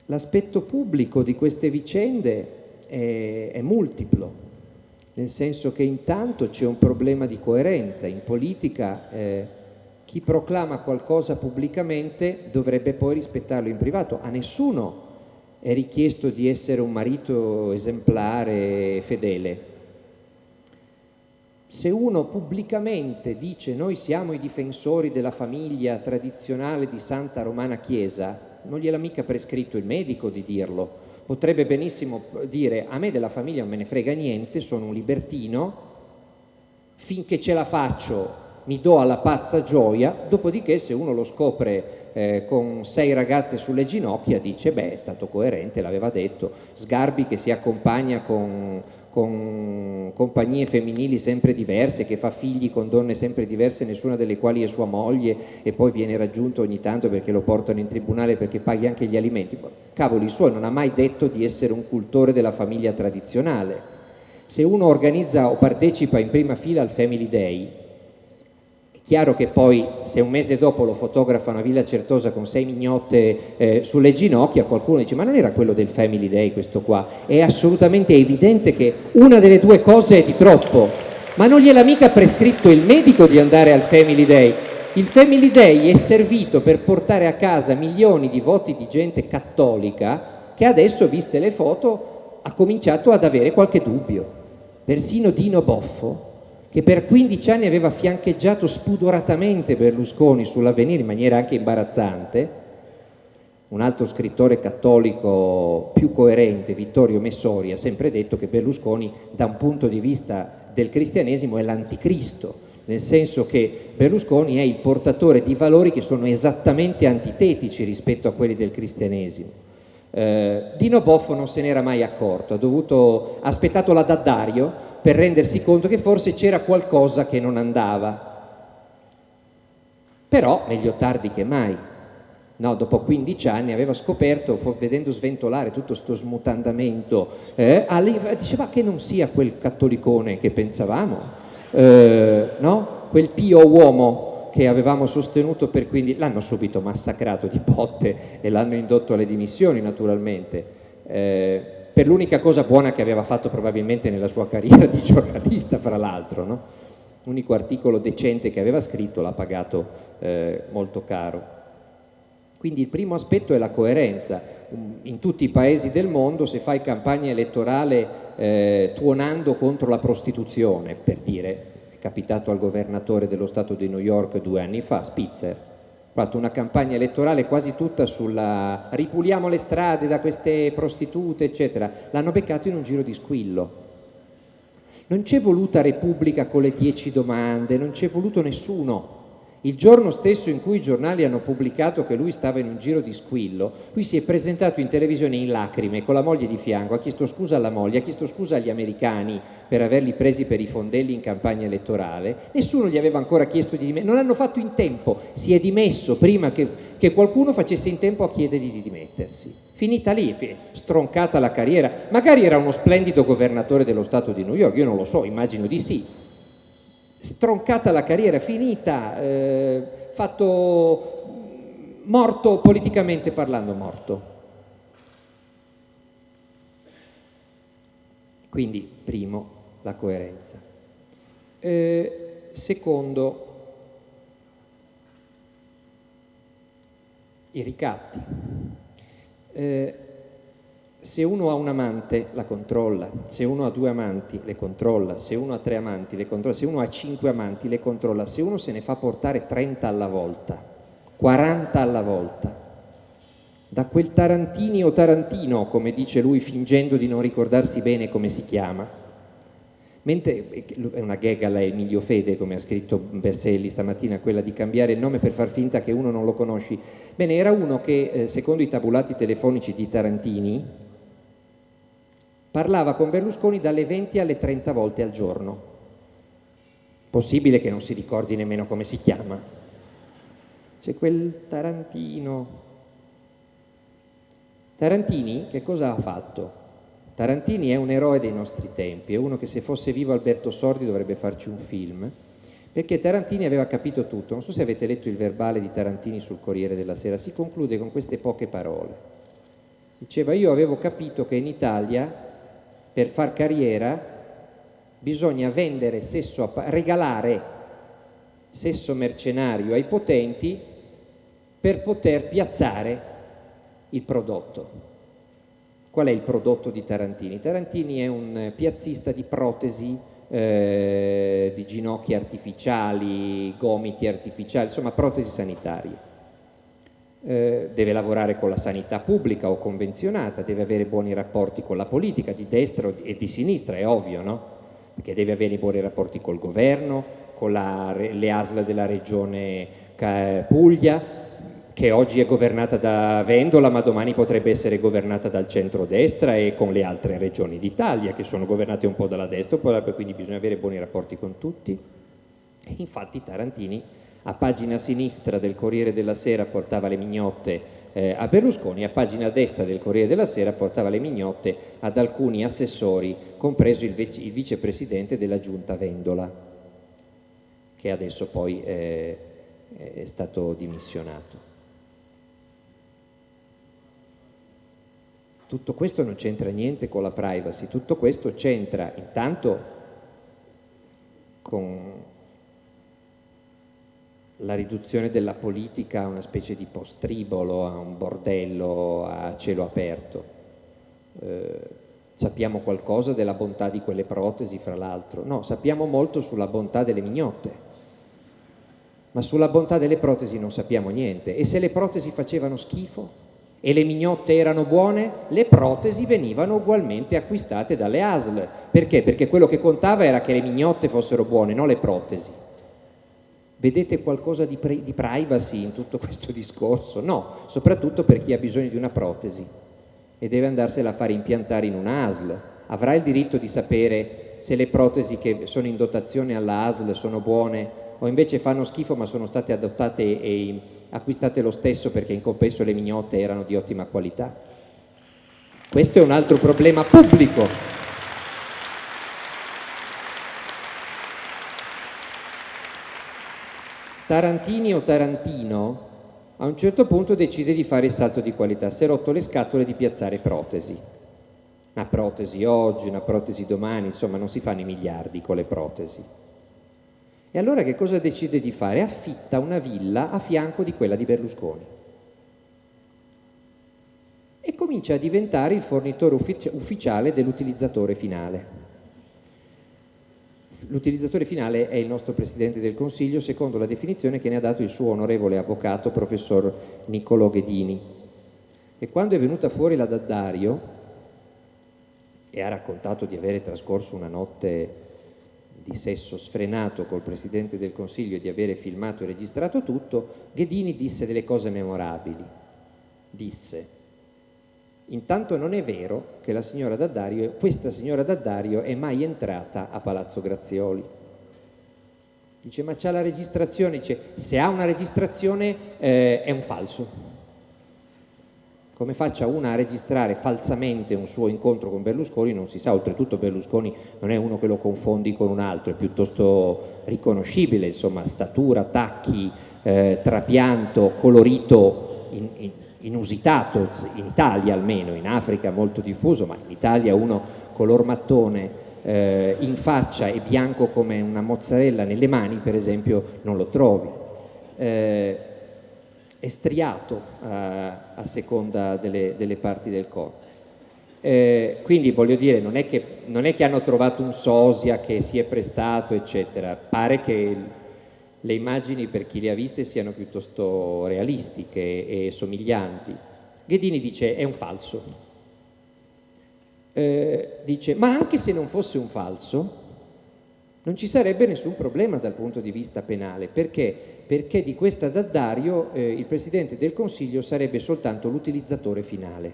L'aspetto pubblico di queste vicende è multiplo, nel senso che intanto c'è un problema di coerenza. In politica chi proclama qualcosa pubblicamente dovrebbe poi rispettarlo in privato. A nessuno è richiesto di essere un marito esemplare e fedele. Se uno pubblicamente dice noi siamo i difensori della famiglia tradizionale di Santa Romana Chiesa, non gliel'ha mica prescritto il medico di dirlo. Potrebbe benissimo dire a me della famiglia non me ne frega niente, sono un libertino, finché ce la faccio mi do alla pazza gioia, dopodiché se uno lo scopre con 6 ragazze sulle ginocchia dice beh è stato coerente, l'aveva detto. Sgarbi che si accompagna con compagnie femminili sempre diverse, che fa figli con donne sempre diverse, nessuna delle quali è sua moglie, e poi viene raggiunto ogni tanto perché lo portano in tribunale perché paghi anche gli alimenti. Cavoli suoi, non ha mai detto di essere un cultore della famiglia tradizionale. Se uno organizza o partecipa in prima fila al Family Day, è chiaro che poi se un mese dopo lo fotografano a Villa Certosa con 6 mignotte sulle ginocchia, qualcuno dice ma non era quello del Family Day questo qua? È assolutamente evidente che una delle due cose è di troppo, ma non gliel'ha mica prescritto il medico di andare al Family Day. Il Family Day è servito per portare a casa milioni di voti di gente cattolica che adesso, viste le foto, ha cominciato ad avere qualche dubbio. Persino Dino Boffo, che per 15 anni aveva fiancheggiato spudoratamente Berlusconi sull'Avvenire in maniera anche imbarazzante, un altro scrittore cattolico più coerente, Vittorio Messori, ha sempre detto che Berlusconi da un punto di vista del cristianesimo è l'anticristo, nel senso che Berlusconi è il portatore di valori che sono esattamente antitetici rispetto a quelli del cristianesimo. Dino Boffo non se n'era mai accorto, ha aspettato la D'Addario per rendersi conto che forse c'era qualcosa che non andava. Però meglio tardi che mai. No, dopo 15 anni aveva scoperto, vedendo sventolare tutto sto smutandamento, diceva che non sia quel cattolicone che pensavamo, no? Quel pio uomo che avevamo sostenuto per 15 l'hanno subito massacrato di botte e l'hanno indotto alle dimissioni naturalmente, per l'unica cosa buona che aveva fatto probabilmente nella sua carriera di giornalista, fra l'altro, no? L'unico articolo decente che aveva scritto l'ha pagato molto caro. Quindi il primo aspetto è la coerenza. In tutti i paesi del mondo, se fai campagna elettorale tuonando contro la prostituzione, per dire, è capitato al governatore dello Stato di New York 2 anni fa, Spitzer, ha fatto una campagna elettorale quasi tutta sulla ripuliamo le strade da queste prostitute, eccetera. L'hanno beccato in un giro di squillo. Non c'è voluta Repubblica con le 10 domande, non c'è voluto nessuno. Il giorno stesso in cui i giornali hanno pubblicato che lui stava in un giro di squillo, lui si è presentato in televisione in lacrime con la moglie di fianco, ha chiesto scusa alla moglie, ha chiesto scusa agli americani per averli presi per i fondelli in campagna elettorale, nessuno gli aveva ancora chiesto di dimettersi, non hanno fatto in tempo, si è dimesso prima che qualcuno facesse in tempo a chiedergli di dimettersi. Finita lì, stroncata la carriera, magari era uno splendido governatore dello Stato di New York, io non lo so, immagino di sì. Stroncata la carriera, finita, fatto morto, politicamente parlando morto. Quindi, primo, la coerenza. Secondo, i ricatti. Se uno ha un amante la controlla, se uno ha 2 amanti le controlla, se uno ha 3 amanti le controlla, se uno ha 5 amanti le controlla, se uno se ne fa portare 30 alla volta, 40 alla volta, da quel Tarantini o Tarantino, come dice lui fingendo di non ricordarsi bene come si chiama, mentre è una gag alla Emilio Fede, come ha scritto Berselli stamattina, quella di cambiare il nome per far finta che uno non lo conosci. Bene, era uno che, secondo i tabulati telefonici di Tarantini, parlava con Berlusconi dalle 20 alle 30 volte al giorno. Possibile che non si ricordi nemmeno come si chiama. C'è quel Tarantino. Tarantini che cosa ha fatto? Tarantini è un eroe dei nostri tempi, è uno che se fosse vivo Alberto Sordi dovrebbe farci un film, perché Tarantini aveva capito tutto. Non so se avete letto il verbale di Tarantini sul Corriere della Sera, si conclude con queste poche parole. Diceva: io avevo capito che in Italia per far carriera bisogna vendere regalare sesso mercenario ai potenti per poter piazzare il prodotto. Qual è il prodotto di Tarantini? Tarantini è un piazzista di protesi, di ginocchia artificiali, gomiti artificiali, insomma protesi sanitarie. Deve lavorare con la sanità pubblica o convenzionata, deve avere buoni rapporti con la politica, di destra e di sinistra, è ovvio, no? Perché deve avere buoni rapporti col governo, con le ASL della regione Puglia, che oggi è governata da Vendola, ma domani potrebbe essere governata dal centrodestra, e con le altre regioni d'Italia, che sono governate un po' dalla destra, quindi bisogna avere buoni rapporti con tutti. E infatti Tarantini, a pagina sinistra del Corriere della Sera, portava le mignotte a Berlusconi, a pagina destra del Corriere della Sera portava le mignotte ad alcuni assessori, compreso il vicepresidente della giunta Vendola, che adesso poi è stato dimissionato. Tutto questo non c'entra niente con la privacy, tutto questo c'entra intanto con la riduzione della politica a una specie di postribolo, a un bordello a cielo aperto. Sappiamo qualcosa della bontà di quelle protesi, fra l'altro? No, sappiamo molto sulla bontà delle mignotte, ma sulla bontà delle protesi non sappiamo niente. E se le protesi facevano schifo e le mignotte erano buone, le protesi venivano ugualmente acquistate dalle ASL. Perché? Perché quello che contava era che le mignotte fossero buone, non le protesi. Vedete qualcosa di privacy in tutto questo discorso? No, soprattutto per chi ha bisogno di una protesi e deve andarsela a fare impiantare in una ASL. Avrà il diritto di sapere se le protesi che sono in dotazione alla ASL sono buone o invece fanno schifo ma sono state adottate e acquistate lo stesso perché in compenso le mignotte erano di ottima qualità. Questo è un altro problema pubblico. Tarantini o Tarantino a un certo punto decide di fare il salto di qualità, si è rotto le scatole di piazzare protesi. Una protesi oggi, una protesi domani, insomma non si fanno i miliardi con le protesi. E allora che cosa decide di fare? Affitta una villa a fianco di quella di Berlusconi e comincia a diventare il fornitore ufficiale dell'utilizzatore finale. L'utilizzatore finale è il nostro Presidente del Consiglio, secondo la definizione che ne ha dato il suo onorevole avvocato, professor Niccolò Ghedini. E quando è venuta fuori la D'Addario e ha raccontato di avere trascorso una notte di sesso sfrenato col Presidente del Consiglio e di avere filmato e registrato tutto, Ghedini disse delle cose memorabili. Disse: intanto non è vero che questa signora D'Addario è mai entrata a Palazzo Grazioli. Dice: ma c'ha la registrazione? Dice: se ha una registrazione è un falso. Come faccia una a registrare falsamente un suo incontro con Berlusconi non si sa. Oltretutto Berlusconi non è uno che lo confondi con un altro, è piuttosto riconoscibile, insomma, statura, tacchi, trapianto, colorito inusitato, in Italia almeno, in Africa molto diffuso, ma in Italia uno color mattone in faccia e bianco come una mozzarella nelle mani, per esempio, non lo trovi. È striato a seconda delle parti del corpo. Quindi voglio dire, non è che hanno trovato un sosia che si è prestato, eccetera. Pare che le immagini, per chi le ha viste, siano piuttosto realistiche e somiglianti. Ghedini dice: è un falso. Dice: ma anche se non fosse un falso, non ci sarebbe nessun problema dal punto di vista penale. Perché? Perché di questa D'Addario il Presidente del Consiglio sarebbe soltanto l'utilizzatore finale.